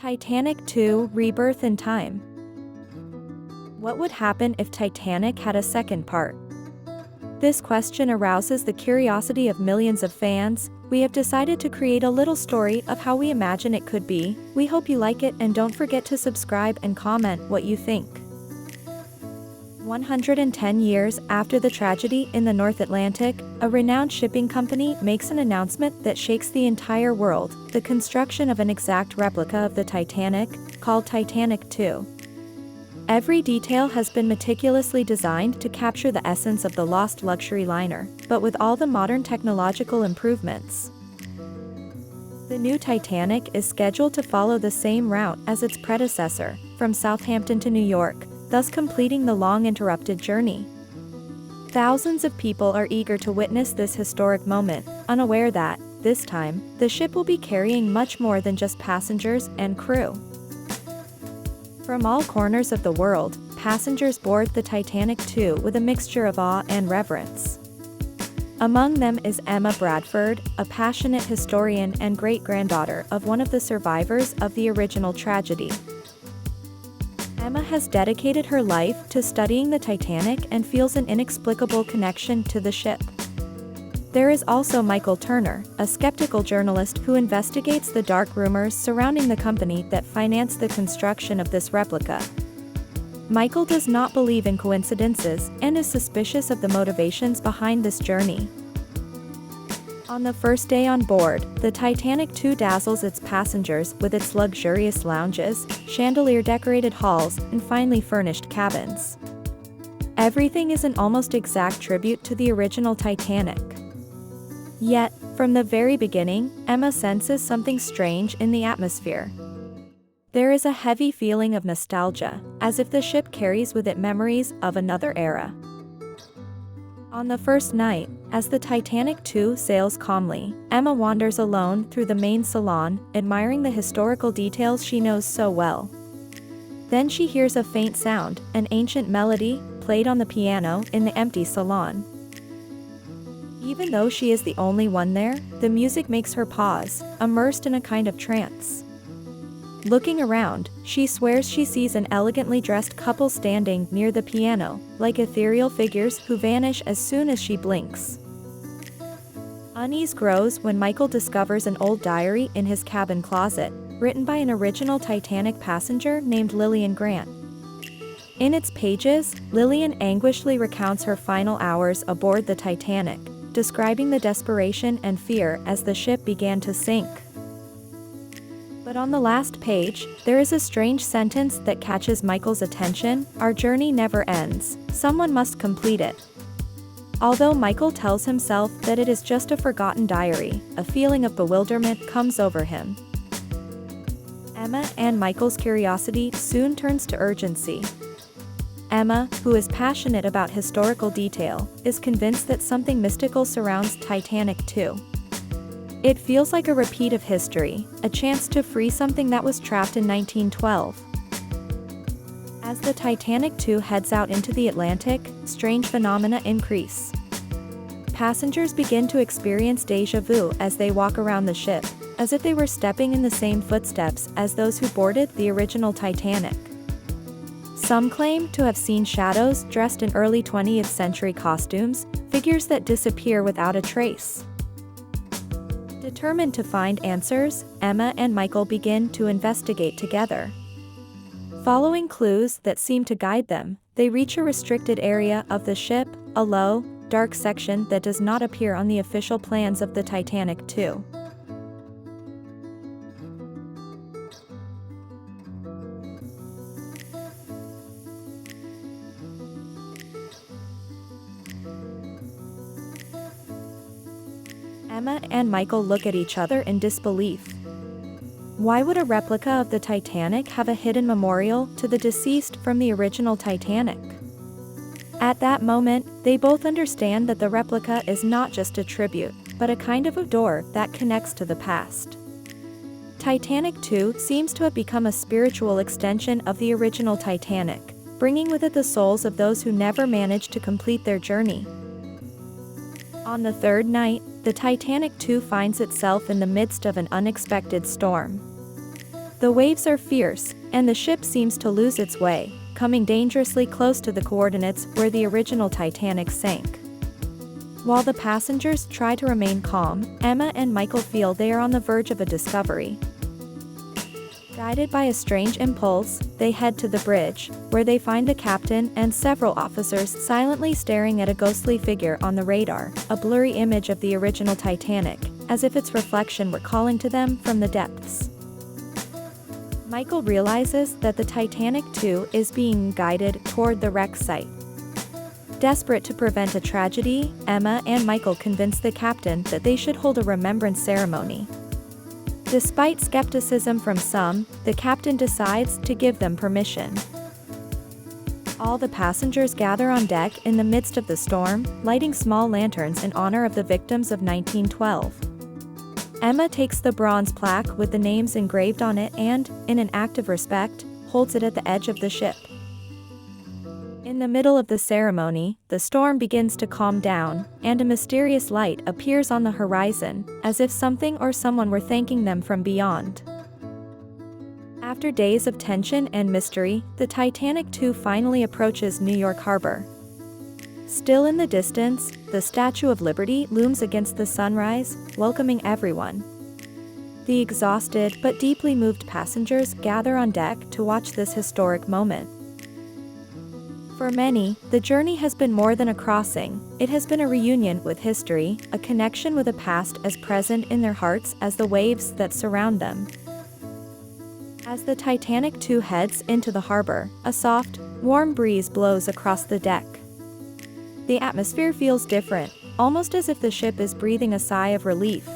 Titanic II: Rebirth in Time. What would happen if Titanic had a second part? This question arouses the curiosity of millions of fans. We have decided to create a little story of how we imagine it could be. We hope you like it, and don't forget to subscribe and comment what you think. 110 years after the tragedy in the North Atlantic, a renowned shipping company makes an announcement that shakes the entire world: the construction of an exact replica of the Titanic, called Titanic II. Every detail has been meticulously designed to capture the essence of the lost luxury liner, but with all the modern technological improvements. The new Titanic is scheduled to follow the same route as its predecessor, from Southampton to New York, thus completing the long-interrupted journey. Thousands of people are eager to witness this historic moment, unaware that, this time, the ship will be carrying much more than just passengers and crew. From all corners of the world, passengers board the Titanic II with a mixture of awe and reverence. Among them is Emma Bradford, a passionate historian and great-granddaughter of one of the survivors of the original tragedy. Emma has dedicated her life to studying the Titanic and feels an inexplicable connection to the ship. There is also Michael Turner, a skeptical journalist who investigates the dark rumors surrounding the company that financed the construction of this replica. Michael does not believe in coincidences and is suspicious of the motivations behind this journey. On the first day on board, the Titanic II dazzles its passengers with its luxurious lounges, chandelier-decorated halls, and finely furnished cabins. Everything is an almost exact tribute to the original Titanic. Yet, from the very beginning, Emma senses something strange in the atmosphere. There is a heavy feeling of nostalgia, as if the ship carries with it memories of another era. On the first night, as the Titanic II sails calmly, Emma wanders alone through the main salon, admiring the historical details she knows so well. Then she hears a faint sound, an ancient melody, played on the piano in the empty salon. Even though she is the only one there, the music makes her pause, immersed in a kind of trance. Looking around, she swears she sees an elegantly dressed couple standing near the piano, like ethereal figures who vanish as soon as she blinks. Unease grows when Michael discovers an old diary in his cabin closet, written by an original Titanic passenger named Lillian Grant. In its pages, Lillian anguishedly recounts her final hours aboard the Titanic, describing the desperation and fear as the ship began to sink. But on the last page, there is a strange sentence that catches Michael's attention: "Our journey never ends, someone must complete it." Although Michael tells himself that it is just a forgotten diary, a feeling of bewilderment comes over him. Emma and Michael's curiosity soon turns to urgency. Emma, who is passionate about historical detail, is convinced that something mystical surrounds Titanic II. It feels like a repeat of history, a chance to free something that was trapped in 1912. As the Titanic II heads out into the Atlantic, strange phenomena increase. Passengers begin to experience déjà vu as they walk around the ship, as if they were stepping in the same footsteps as those who boarded the original Titanic. Some claim to have seen shadows dressed in early 20th century costumes, figures that disappear without a trace. Determined to find answers, Emma and Michael begin to investigate together. Following clues that seem to guide them, they reach a restricted area of the ship, a low, dark section that does not appear on the official plans of the Titanic II. Emma and Michael look at each other in disbelief. Why would a replica of the Titanic have a hidden memorial to the deceased from the original Titanic? At that moment, they both understand that the replica is not just a tribute, but a kind of a door that connects to the past. Titanic II seems to have become a spiritual extension of the original Titanic, bringing with it the souls of those who never managed to complete their journey. On the third night, the Titanic II finds itself in the midst of an unexpected storm. The waves are fierce, and the ship seems to lose its way, coming dangerously close to the coordinates where the original Titanic sank. While the passengers try to remain calm, Emma and Michael feel they are on the verge of a discovery. Guided by a strange impulse, they head to the bridge, where they find the captain and several officers silently staring at a ghostly figure on the radar, a blurry image of the original Titanic, as if its reflection were calling to them from the depths. Michael realizes that the Titanic II is being guided toward the wreck site. Desperate to prevent a tragedy, Emma and Michael convince the captain that they should hold a remembrance ceremony. Despite skepticism from some, the captain decides to give them permission. All the passengers gather on deck in the midst of the storm, lighting small lanterns in honor of the victims of 1912. Emma takes the bronze plaque with the names engraved on it and, in an act of respect, holds it at the edge of the ship. In the middle of the ceremony, the storm begins to calm down, and a mysterious light appears on the horizon, as if something or someone were thanking them from beyond. After days of tension and mystery, the Titanic II finally approaches New York Harbor. Still in the distance, the Statue of Liberty looms against the sunrise, welcoming everyone. The exhausted but deeply moved passengers gather on deck to watch this historic moment. For many, the journey has been more than a crossing. It has been a reunion with history, a connection with a past as present in their hearts as the waves that surround them. As the Titanic II heads into the harbor, a soft, warm breeze blows across the deck. The atmosphere feels different, almost as if the ship is breathing a sigh of relief.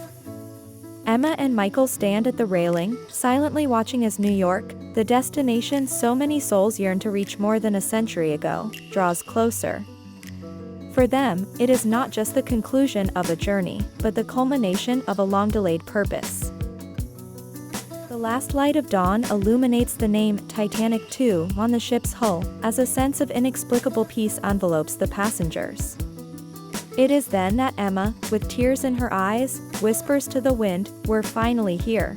Emma and Michael stand at the railing, silently watching as New York, the destination so many souls yearn to reach more than a century ago, draws closer. For them, it is not just the conclusion of a journey, but the culmination of a long-delayed purpose. The last light of dawn illuminates the name Titanic II on the ship's hull, as a sense of inexplicable peace envelopes the passengers. It is then that Emma, with tears in her eyes, whispers to the wind, "We're finally here."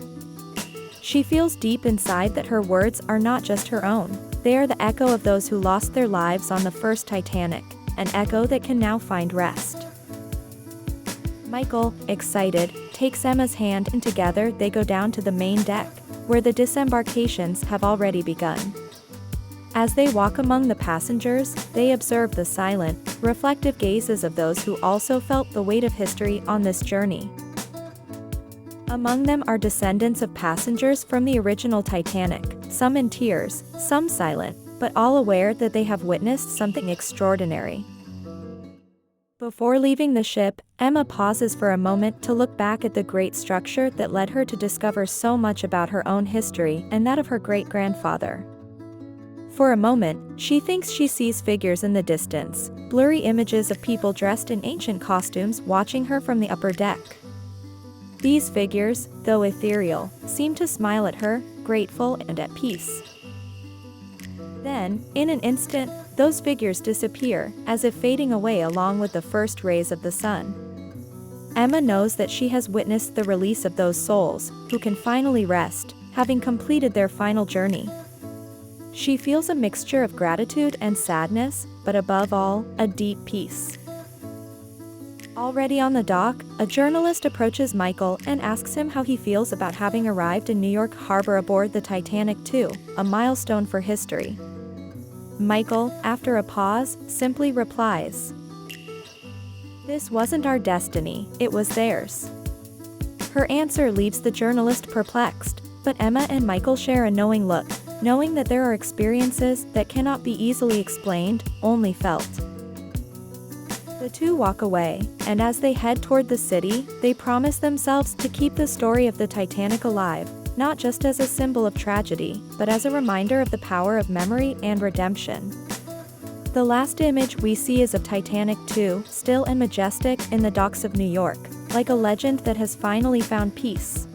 She feels deep inside that her words are not just her own, they are the echo of those who lost their lives on the first Titanic, an echo that can now find rest. Michael, excited, takes Emma's hand and together they go down to the main deck, where the disembarkations have already begun. As they walk among the passengers, they observe the silent, reflective gazes of those who also felt the weight of history on this journey. Among them are descendants of passengers from the original Titanic, some in tears, some silent, but all aware that they have witnessed something extraordinary. Before leaving the ship, Emma pauses for a moment to look back at the great structure that led her to discover so much about her own history and that of her great-grandfather. For a moment, she thinks she sees figures in the distance, blurry images of people dressed in ancient costumes watching her from the upper deck. These figures, though ethereal, seem to smile at her, grateful and at peace. Then, in an instant, those figures disappear, as if fading away along with the first rays of the sun. Emma knows that she has witnessed the release of those souls, who can finally rest, having completed their final journey. She feels a mixture of gratitude and sadness, but above all, a deep peace. Already on the dock, a journalist approaches Michael and asks him how he feels about having arrived in New York Harbor aboard the Titanic II, a milestone for history. Michael, after a pause, simply replies, "This wasn't our destiny, it was theirs." Her answer leaves the journalist perplexed, but Emma and Michael share a knowing look, knowing that there are experiences that cannot be easily explained, only felt. The two walk away, and as they head toward the city, they promise themselves to keep the story of the Titanic alive, not just as a symbol of tragedy, but as a reminder of the power of memory and redemption. The last image we see is of Titanic II, still and majestic in the docks of New York, like a legend that has finally found peace.